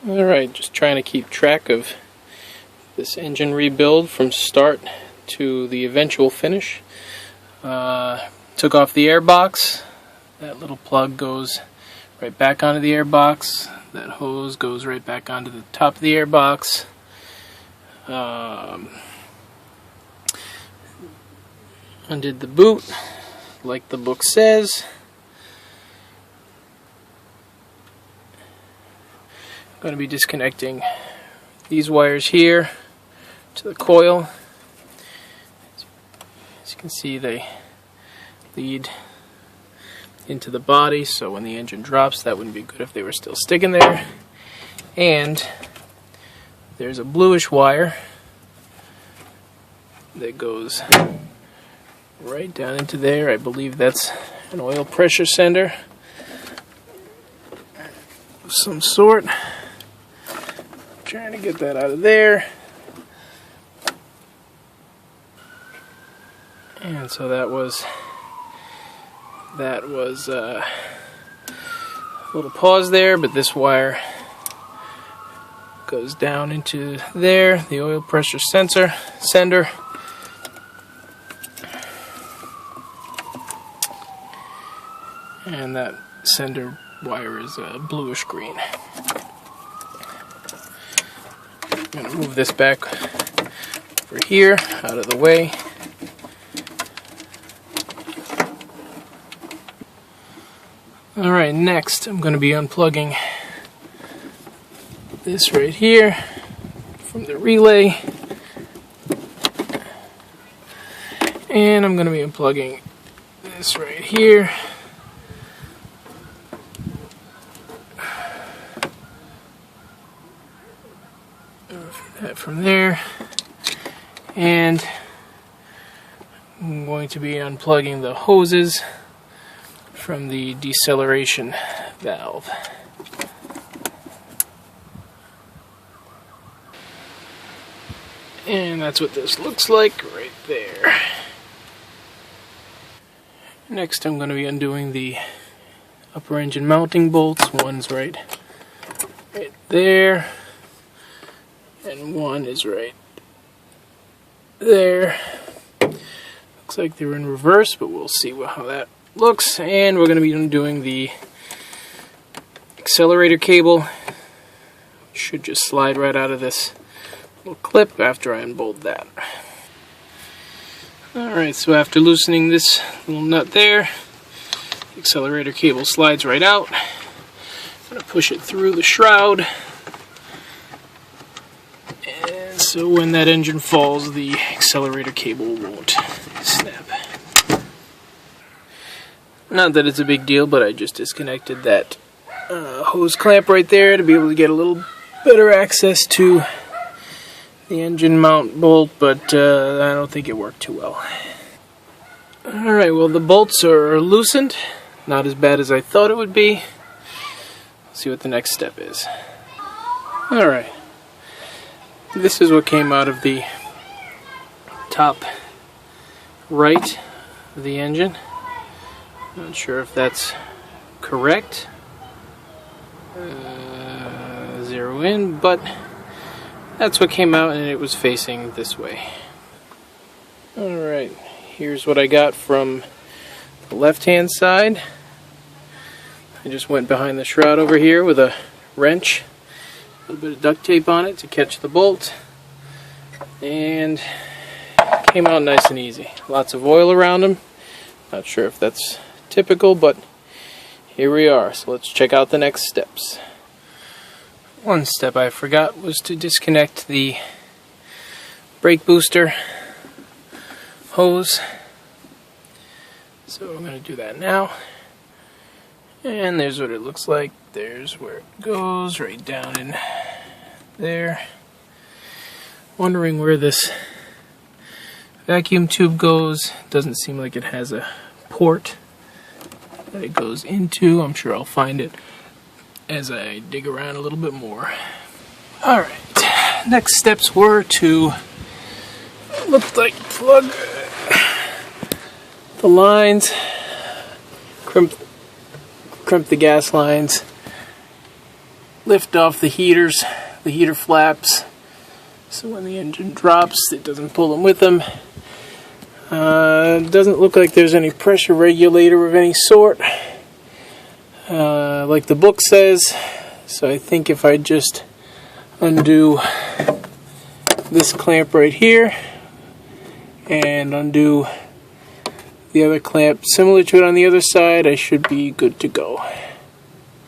Alright, just trying to keep track of this engine rebuild from start to the eventual finish. Took off the air box. That little plug goes right back onto the air box. That hose goes right back onto the top of the air box. Undid the boot, like the book says. I'm going to be disconnecting these wires here to the coil. As you can see, they lead into the body, so when the engine drops, that wouldn't be good if they were still sticking there. And there's a bluish wire that goes right down into there. I believe that's an oil pressure sender of some sort. Trying to get that out of there. And so that was a little pause there, but this wire goes down into there, the oil pressure sender. And that sender wire is bluish green. I'm going to move this back over here, out of the way. Alright, next I'm going to be unplugging this right here from the relay. And I'm going to be unplugging this right here. That from there. And I'm going to be unplugging the hoses from the deceleration valve. And that's what this looks like right there. Next I'm going to be undoing the upper engine mounting bolts. One's right there, and one is right there. Looks like they're in reverse, but we'll see how that looks. And we're going to be undoing the accelerator cable. Should just slide right out of this little clip after I unbolt that. Alright, so after loosening this little nut there, the accelerator cable slides right out. I'm going to push it through the shroud. And so when that engine falls, the accelerator cable won't snap. Not that it's a big deal, but I just disconnected that hose clamp right there to be able to get a little better access to the engine mount bolt, but I don't think it worked too well. Alright, well, the bolts are loosened. Not as bad as I thought it would be. Let's see what the next step is. Alright. This is what came out of the top right of the engine. Not sure if that's correct. Zero in, but that's what came out, and it was facing this way. Alright, here's what I got from the left-hand side. I just went behind the shroud over here with a wrench, a little bit of duct tape on it to catch the bolt, and came out nice and easy. Lots of oil around them. Not sure if that's typical, but here we are. So let's check out the next steps. One step I forgot was to disconnect the brake booster hose. So I'm going to do that now. And there's what it looks like. There's where it goes, right down in there. Wondering where this vacuum tube goes. Doesn't seem like it has a port that it goes into. I'm sure I'll find it as I dig around a little bit more. Alright, next steps were to, looked like, plug the lines, crimp the gas lines, lift off the heaters, the heater flaps, so when the engine drops it doesn't pull them with them. It doesn't look like there's any pressure regulator of any sort, like the book says, so I think if I just undo this clamp right here and undo the other clamp similar to it on the other side, I should be good to go.